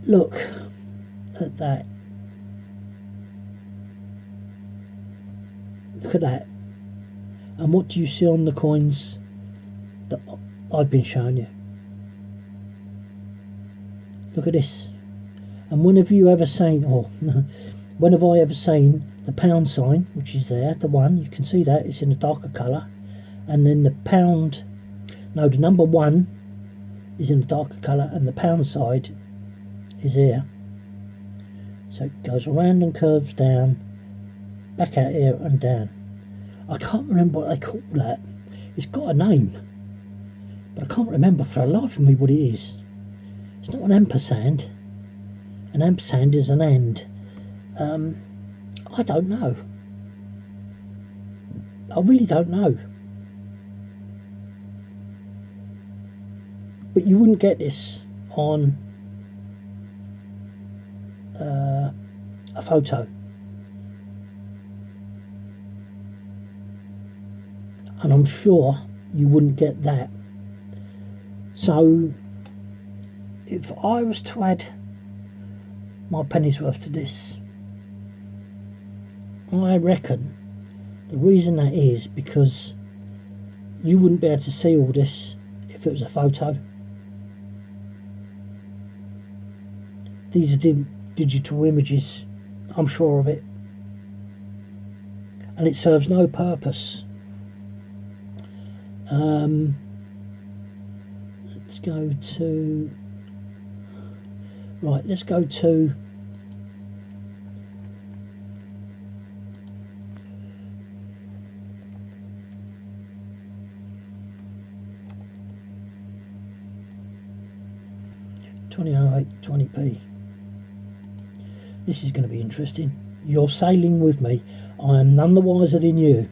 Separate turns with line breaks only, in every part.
Look at that. Look at that. And what do you see on the coins that I've been showing you? Look at this. And when have you ever seen, or when have I ever seen the pound sign, which is there, the one, you can see that, it's in a darker colour, and then the pound, no, the number 1 is in a darker colour, and the pound side is here. So it goes around and curves down, back out here and down. I can't remember what they call that. It's got a name, but I can't remember for the life of me what it is. It's not an ampersand. An ampersand is an and. I don't know. I really don't know. But you wouldn't get this on a photo. And I'm sure you wouldn't get that. So if I was to add my penny's worth to this, I reckon the reason that is because you wouldn't be able to see all this if it was a photo. These are digital images, I'm sure of it, and it serves no purpose. Let's go to, right, let's go to $20.08.20p. This is going to be interesting. You're sailing with me. I am none the wiser than you.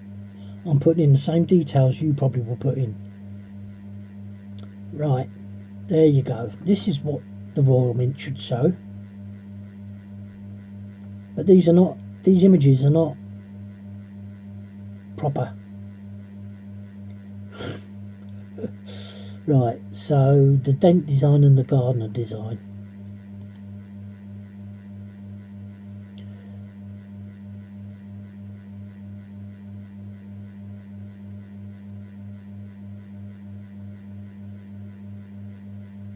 I'm putting in the same details you probably will put in. Right, there you go. This is what the Royal Mint should show. But these images are not proper. Right, so the Dent design and the Gardner design.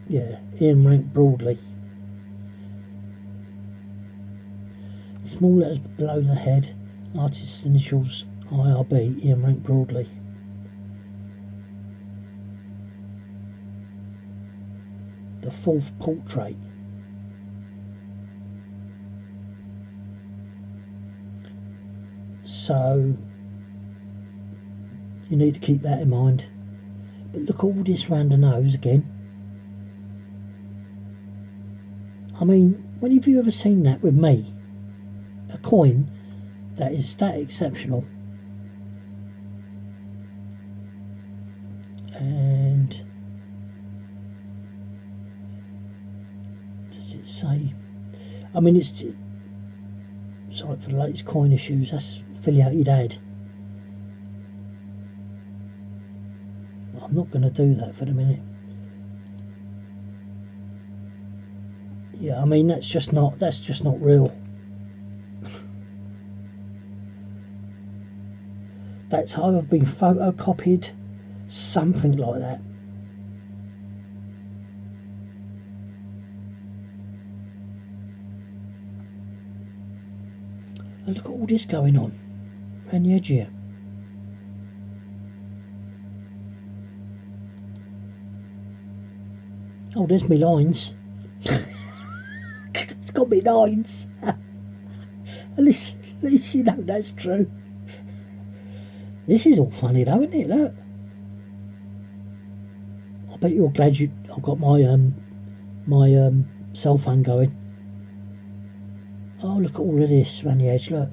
Yeah, Ian Rank broadly. Small letters below the head, artist's initials IRB, Ian Rank broadly. The fourth portrait. So you need to keep that in mind. But look at all this round the nose again. I mean, when have you ever seen that with me? A coin that is that exceptional. And does it say? I mean, it's sorry for the latest coin issues. That's affiliated ad. I'm not going to do that for the minute. Yeah, I mean that's just not real. That's either been photocopied, something like that. And look at all this going on around the edge here. Oh, there's me lines. It's got me lines. At least you know that's true. This is all funny though, isn't it? Look. I bet you're glad I've got my cell phone going. Oh, look at all of this around the edge, look.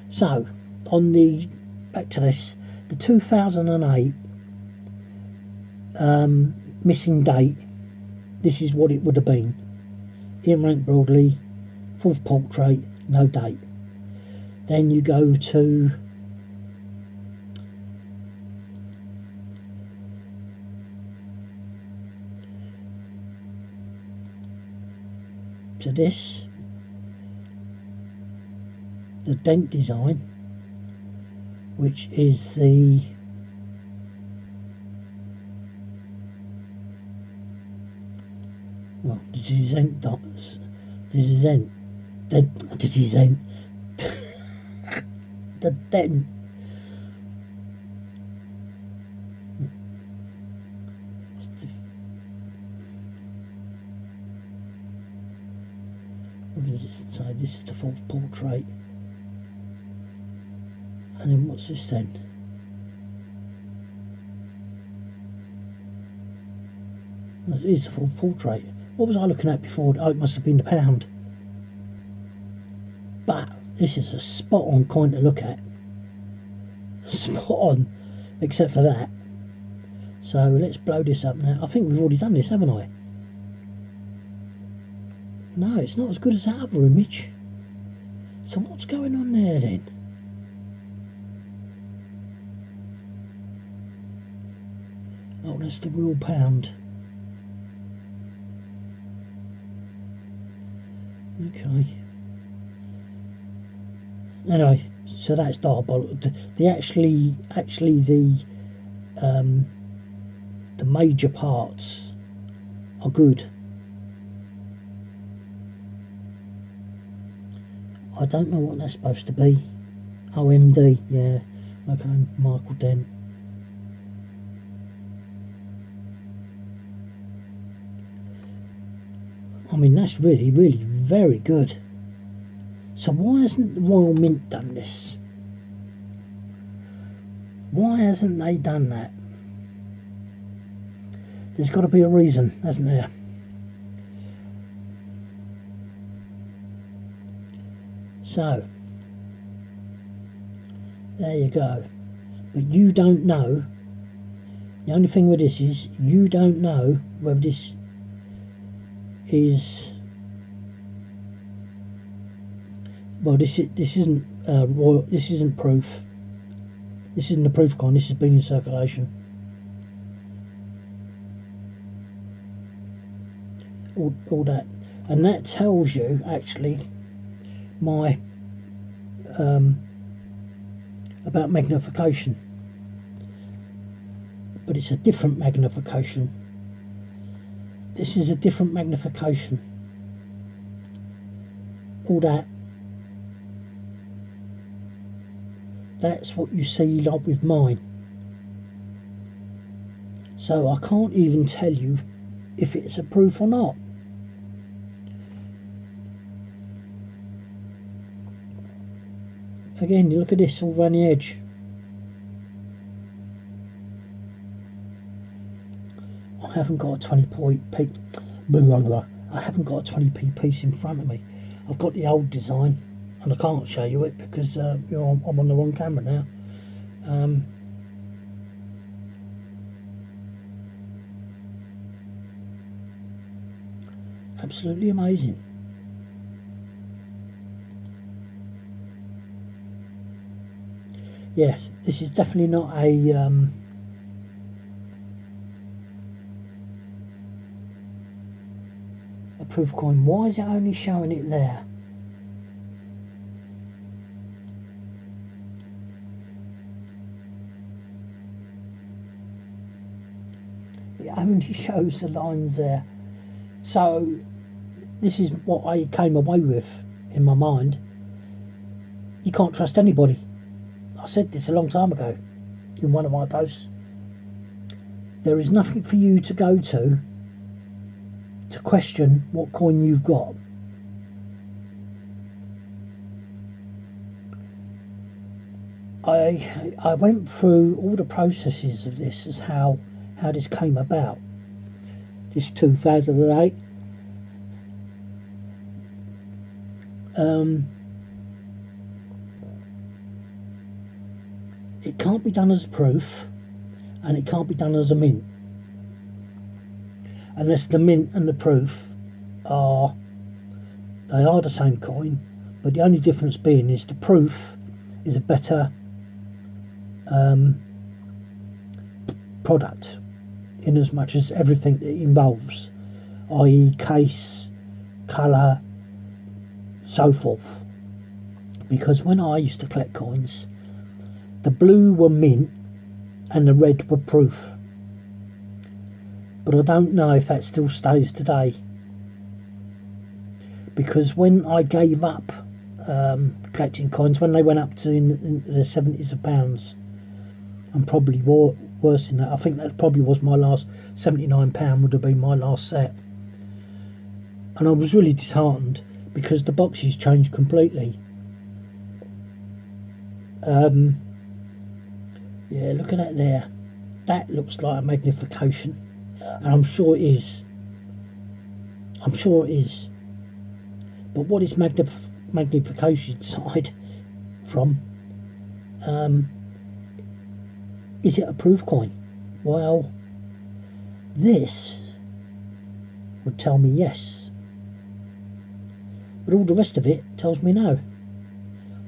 So, back to this, the 2008 missing date, this is what it would have been. Ian Rank broadly, fourth portrait, no date. Then you go to to this, the dent design, which is the design dots, the design, the design, the dent. What does it say? This is the fourth portrait. And then what's this then? It is the fourth portrait. What was I looking at before? Oh, it must have been the pound. But this is a spot on coin to look at. Spot on, except for that. So let's blow this up now. I think we've already done this, haven't I? No, it's not as good as that other image. So what's going on there then? Oh, that's the real pound. Okay. Anyway, so that's diabolical. The major parts are good. I don't know what that's supposed to be. OMD, yeah. Okay, Michael Dent. I mean, that's really, really very good. So why hasn't the Royal Mint done this? Why hasn't they done that? There's got to be a reason, hasn't there? So, there you go. But you don't know. The only thing with this is you don't know whether this is, well, this isn't royal. This isn't proof. This isn't a proof coin. This has been in circulation. All that, and that tells you actually my about magnification, but it's a different magnification. This is a different magnification. All that, that's what you see like with mine. So I can't even tell you if it's a proof or not. Again, you look at this all around the edge. I haven't got a 20p. I haven't got a 20p piece in front of me. I've got the old design, and I can't show you it because you know, I'm on the wrong camera now. Absolutely amazing. Yes, this is definitely not a proof coin. Why is it only showing it there? It only shows the lines there. So this is what I came away with in my mind. You can't trust anybody. I said this a long time ago in one of my posts. There is nothing for you to go to question what coin you've got. I went through all the processes of this as how this came about. This 2008. It can't be done as proof, and it can't be done as a mint, unless the mint and the proof are the same coin, but the only difference being is the proof is a better product, in as much as everything it involves, i.e. case, colour, so forth. Because when I used to collect coins, the blue were mint and the red were proof. But I don't know if that still stays today. Because when I gave up collecting coins, when they went up to in the 70s of pounds, and probably worse than that, I think that probably was my last £79 would have been my last set. And I was really disheartened because the boxes changed completely. Yeah, look at that there. That looks like a magnification, and I'm sure it is. I'm sure it is. But what is magnification side from? Is it a proof coin? Well, this would tell me yes. But all the rest of it tells me no.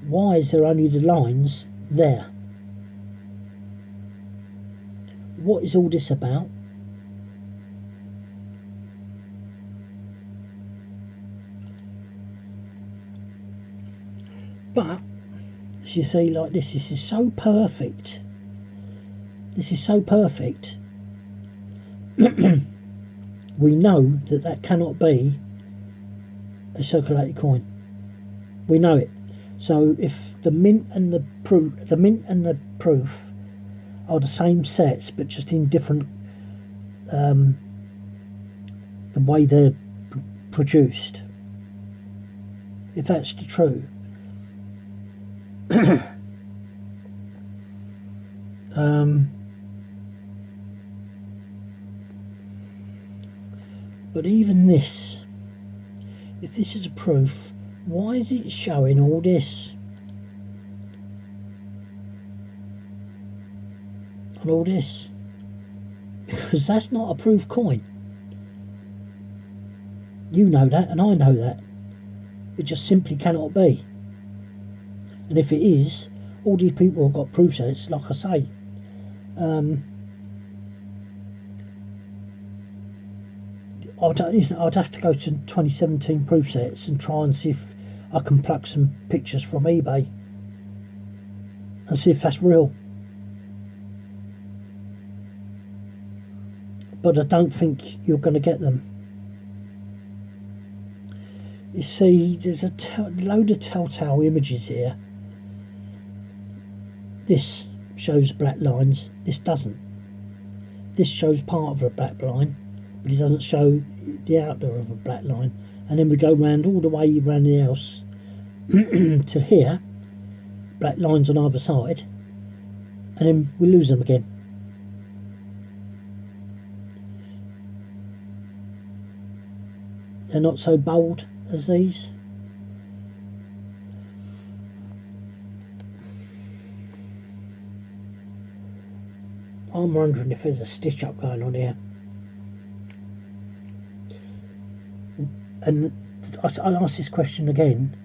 Why is there only the lines there? What is all this about? But, as you see, like this is so perfect. This is so perfect. We know that that cannot be a circulated coin. We know it. So if the mint and the proof are the same sets, but just in different the way they're produced, if that's the true, but even this, if this is a proof, why is it showing all this and all this? Because that's not a proof coin. You know that and I know that. It just simply cannot be. And if it is, all these people have got proof sets, like I say. I'd have to go to 2017 proof sets and try and see if I can pluck some pictures from eBay and see if that's real. But I don't think you're going to get them. You see, there's a load of telltale images here. This shows black lines, this doesn't. This shows part of a black line, but it doesn't show the outer of a black line. And then we go round all the way around the house to here, black lines on either side, and then we lose them again. They're not so bold as these. I'm wondering if there's a stitch up going on here. And I ask this question again: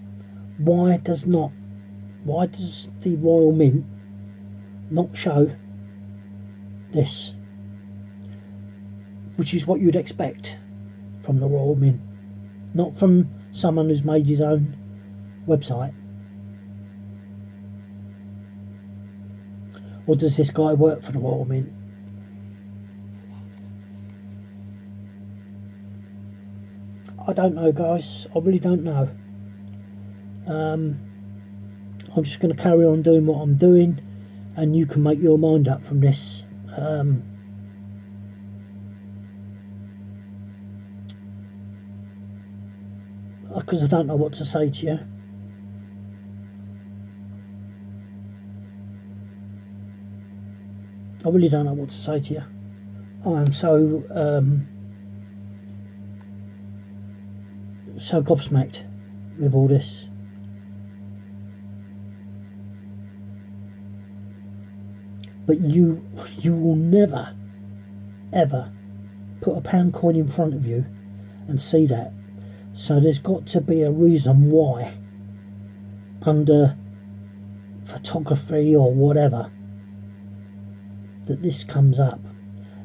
why does the Royal Mint not show this, which is what you'd expect from the Royal Mint, not from someone who's made his own website? Or does this guy work for the Royal Mint? I don't know, guys. I really don't know. I'm just going to carry on doing what I'm doing, and you can make your mind up from this. Because I don't know what to say to you. I really don't know what to say to you. I am so gobsmacked with all this. But you will never, ever put a pound coin in front of you and see that. So there's got to be a reason why, under photography or whatever, that this comes up.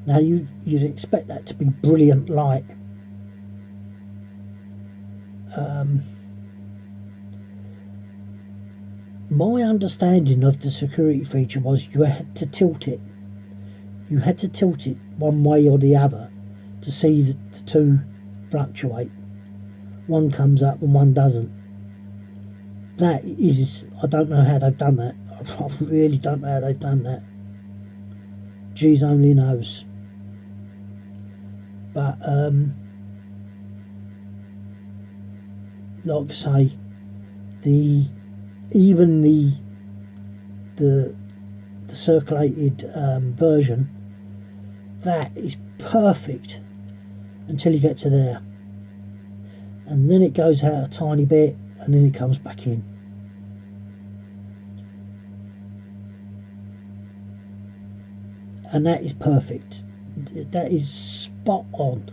Now you'd expect that to be brilliant light. my understanding of the security feature was you had to tilt it. You had to tilt it one way or the other to see the two fluctuate. One comes up and one doesn't. That is, I don't know how they've done that. I really don't know how they've done that. Jeez only knows. But like I say, even the circulated version, that is perfect until you get to there, and then it goes out a tiny bit and then it comes back in. And that is perfect. That is spot on.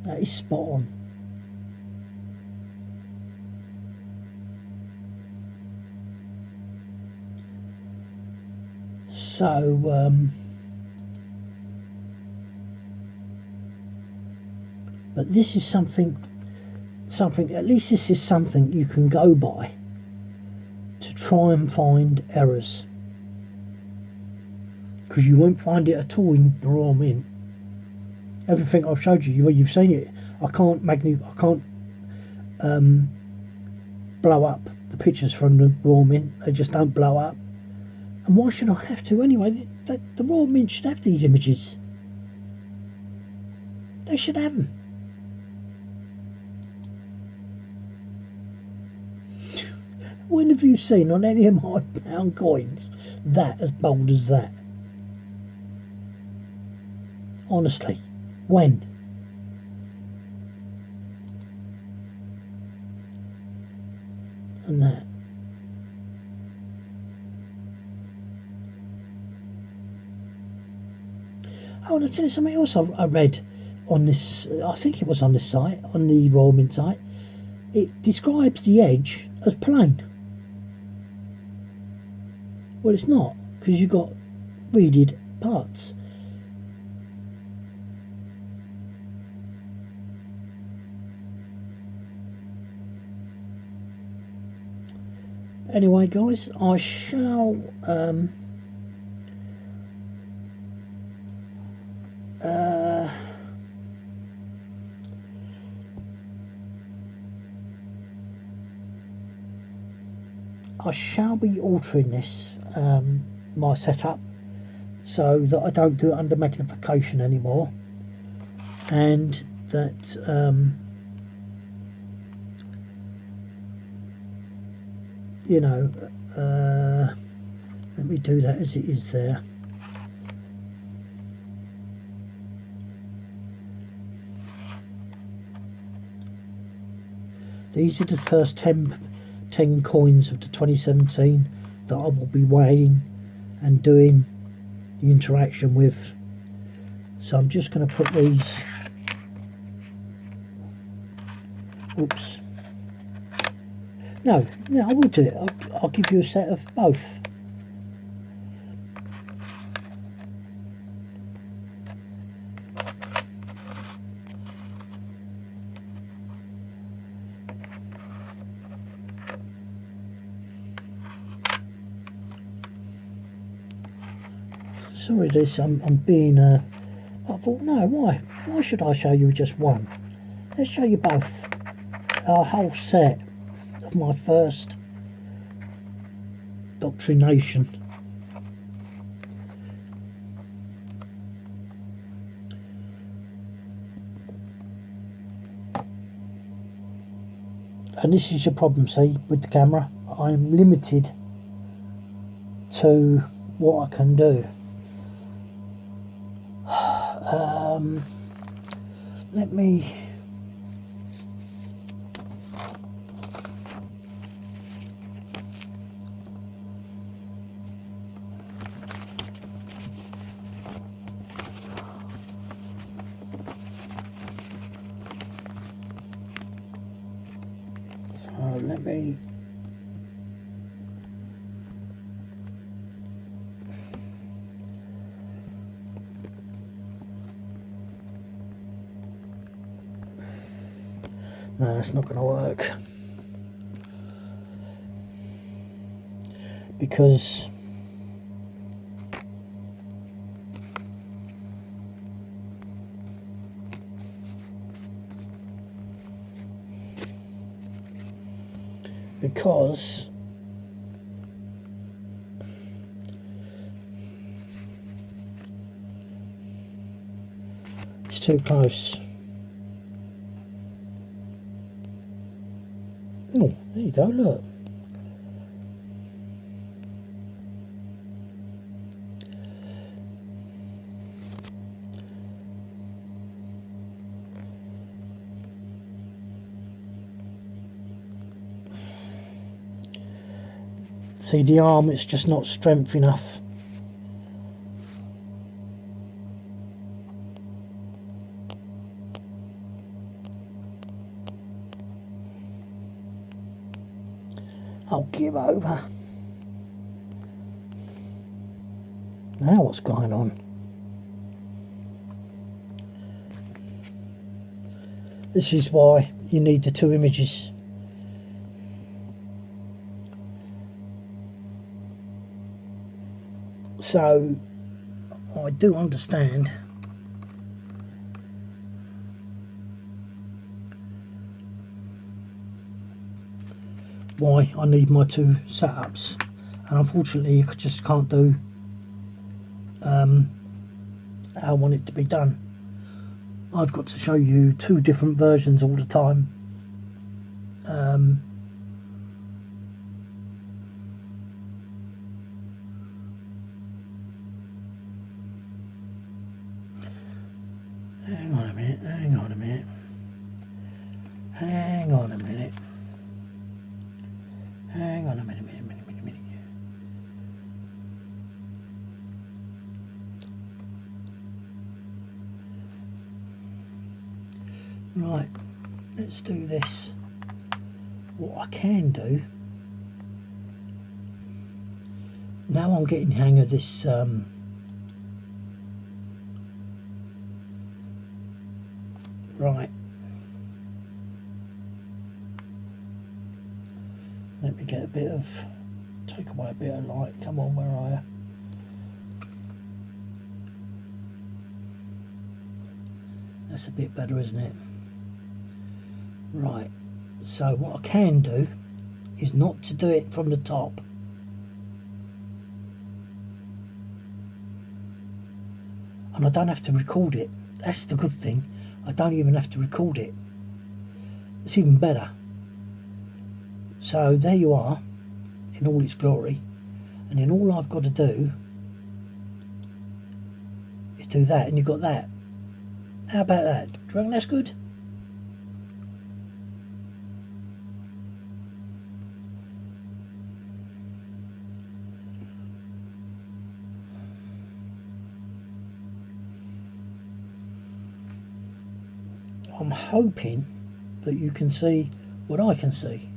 That is spot on. So but this is something, at least this is something you can go by to try and find errors, because you won't find it at all in the raw mint. Everything I've showed you, you've seen it. I can't blow up the pictures from the raw mint. They just don't blow up. And why should I have to anyway? The raw mint should have these images. They should have them. When have you seen on any of my pound coins that as bold as that? Honestly, when? And that. Oh, and I'll tell you something else I read on this, I think it was on this site, on the Royal Mint site. It describes the edge as plain. Well, it's not, because you've got reeded parts. Anyway, guys, I shall be altering this, my setup, so that I don't do it under magnification anymore, and that you know, let me do that as it is there. These are the first 10 coins of the 2017 that I will be weighing and doing the interaction with. So I'm just going to put these, oops, no, I will do it. I'll give you a set of both. Sorry, this I'm being I thought, no, why should I show you just one? Let's show you both. Our whole set of my first doctrination. And this is your problem, see, with the camera. I'm limited to what I can do. Let me no, it's not going to work. because it's too close. Oh, there you go, look. See the arm, it's just not strength enough. I'll give over. Now what's going on? This is why you need the two images. So I do understand why I need my two setups, and unfortunately I just can't do how I want it to be done. I've got to show you two different versions all the time. Hang on a minute, hang on a minute, hang on a minute, hang on a minute. Right, let's do this. What I can do, now I'm getting the hang of this right, let me get a bit of, take away a bit of light. Come on, where are you? That's a bit better, isn't it? Right, so what I can do is not to do it from the top. And I don't have to record it. That's the good thing. I don't even have to record it. It's even better. So there you are in all its glory, and then all I've got to do is do that, and you've got that. How about that? Do you reckon that's good? I'm hoping that you can see what I can see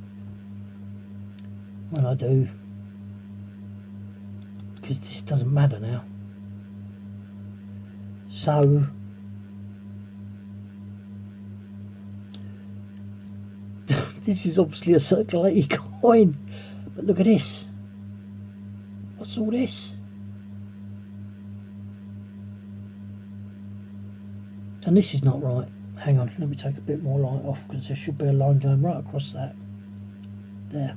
when I do, because this doesn't matter now. So this is obviously a circulating coin, but look at this. What's all this? And this is not right. Hang on, let me take a bit more light off, because there should be a line going right across that. There.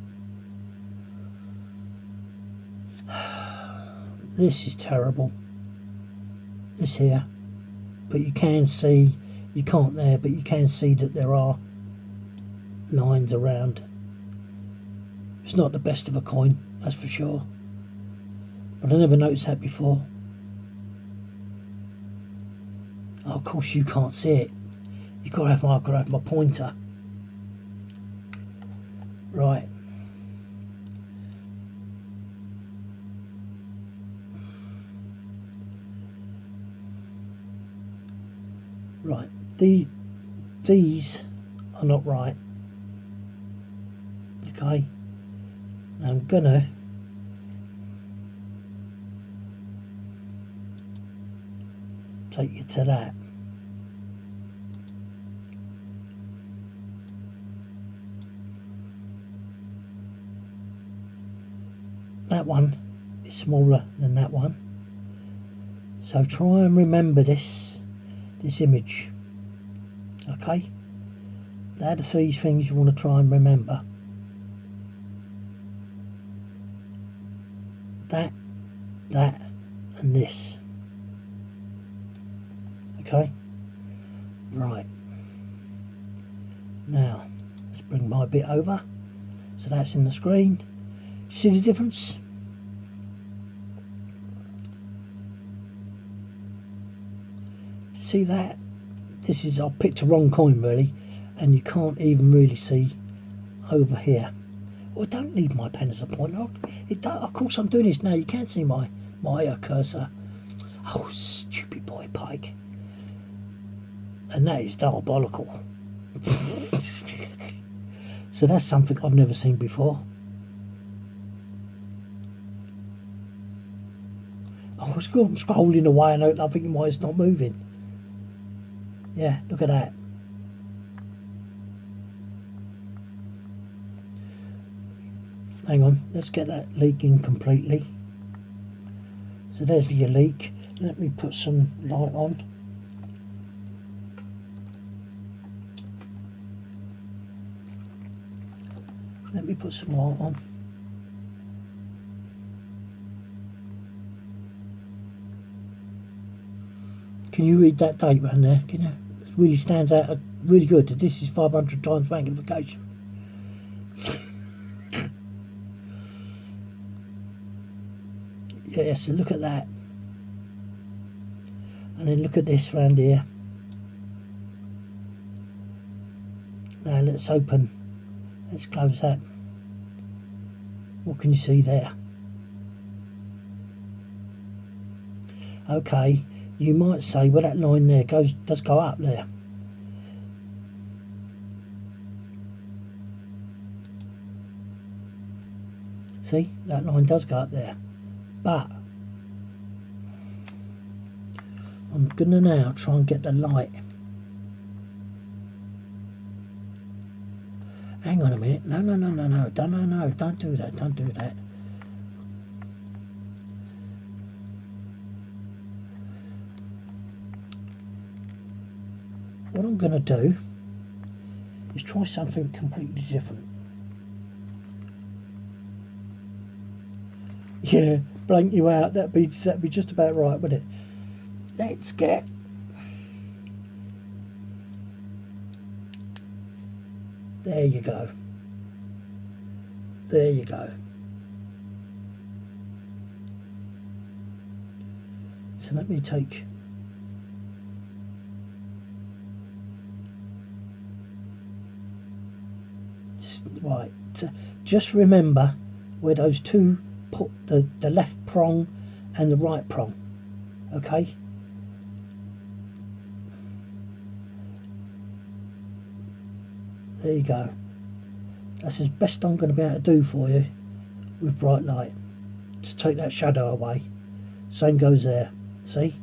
This is terrible. This here. But you can see, you can't there, but you can see that there are lines around. It's not the best of a coin, that's for sure. But I never noticed that before. Oh, of course you can't see it. I've got to have my pointer. Right. Right. These are not right. Okay. Now I'm gonna take you to that. That that one is smaller than that one. So try and remember this image. Okay, they're the three things you want to try and remember. That, and this. Okay, right. Now let's bring my bit over so that's in the screen. See the difference? See that? This is, I picked a wrong coin really, and you can't even really see over here. Well, I don't need my pen as a pointer. Of course I'm doing this now. You can't see my cursor. Oh, stupid boy Pike. And that is diabolical. So that's something I've never seen before. Oh, I'm scrolling away and I'm thinking why it's not moving. Yeah, look at that. Hang on, let's get that leaking completely. So there's your leak. Let me put some light on. Let me put some light on. Can you read that date around there? Can you? It really stands out really good. This is 500 times magnification. Yeah, so look at that. And then look at this round here. Now let's open. Let's close that. What can you see there? Okay, you might say, well, that line there does go up there. See, that line does go up there. But I'm gonna now try and get the light. Hang on a minute. No, don't do that, don't do that. What I'm gonna do is try something completely different. Yeah, blank you out, that'd be just about right, wouldn't it? Let's get there you go. There you go. So let me take right. Just remember where those two put the left prong and the right prong. Okay. There you go. That's as best I'm going to be able to do for you with bright light to take that shadow away. Same goes there. See?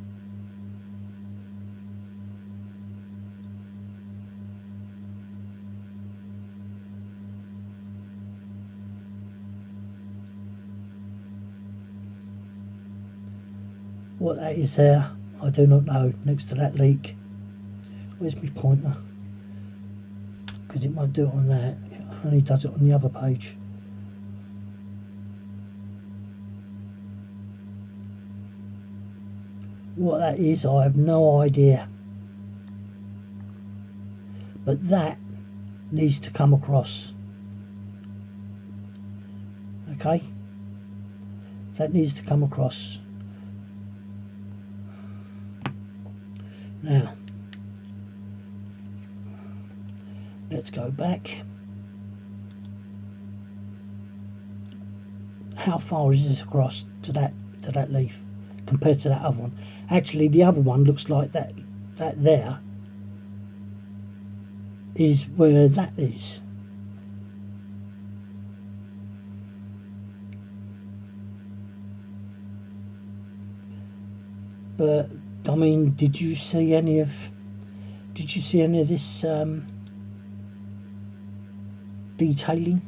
What that is there, I do not know, next to that leak. Where's my pointer? Because it won't do it on that, it only does it on the other page. What that is, I have no idea. But that needs to come across. Okay? That needs to come across. Now, let's go back. How far is this across to that leaf compared to that other one? Actually, the other one looks like that there is where that is. But I mean, did you see any of this detailing?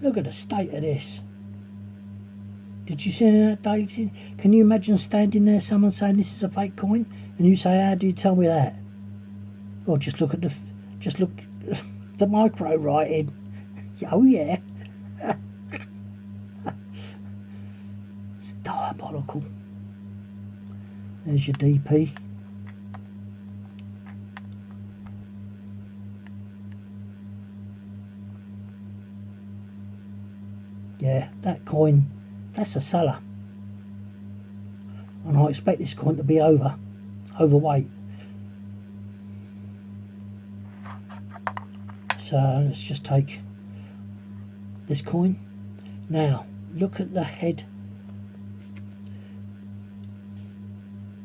Look at the state of this. Did you see any of that dating? Can you imagine standing there, someone saying this is a fake coin, and you say, "How do you tell me that?" Or just look at the micro writing. Oh yeah, it's diabolical. There's your DP. Yeah, that coin, that's a seller. And I expect this coin to be overweight. So let's just take this coin. Now, look at the head.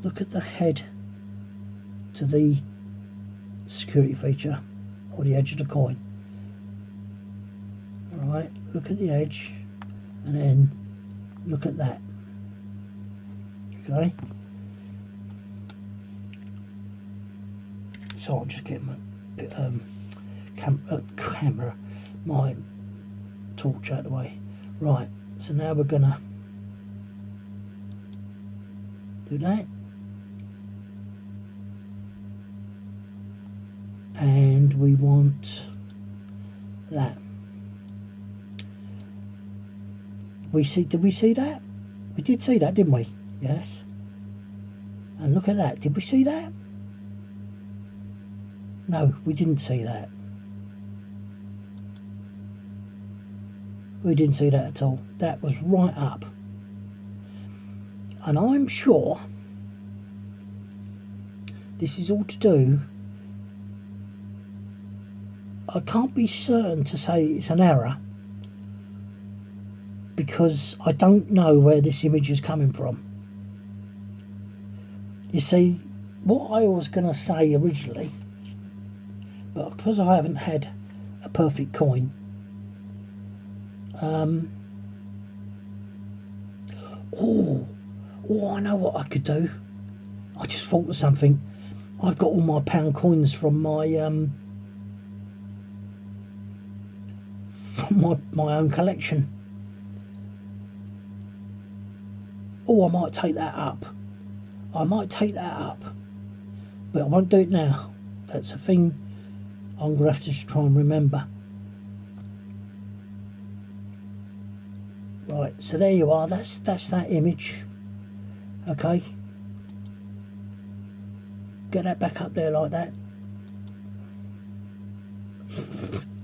Look at the head to the security feature, or the edge of the coin. Alright, look at the edge, and then look at that. Okay? So I'm just getting my camera, my torch out of the way. Right, so now we're gonna do that. And we want that. Did we see that? We did see that, didn't we? Yes. And look at that. Did we see that? No, we didn't see that. We didn't see that at all. That was right up. And I'm sure this is all to do. I can't be certain to say it's an error, because I don't know where this image is coming from. You see, what I was going to say originally, but because I haven't had a perfect coin, oh, I know what I could do. I just thought of something. I've got all my pound coins from my own collection. Oh, I might take that up. But I won't do it now. That's a thing I'm going to have to try and remember. Right, so there you are. That's that image. Okay. Get that back up there like that.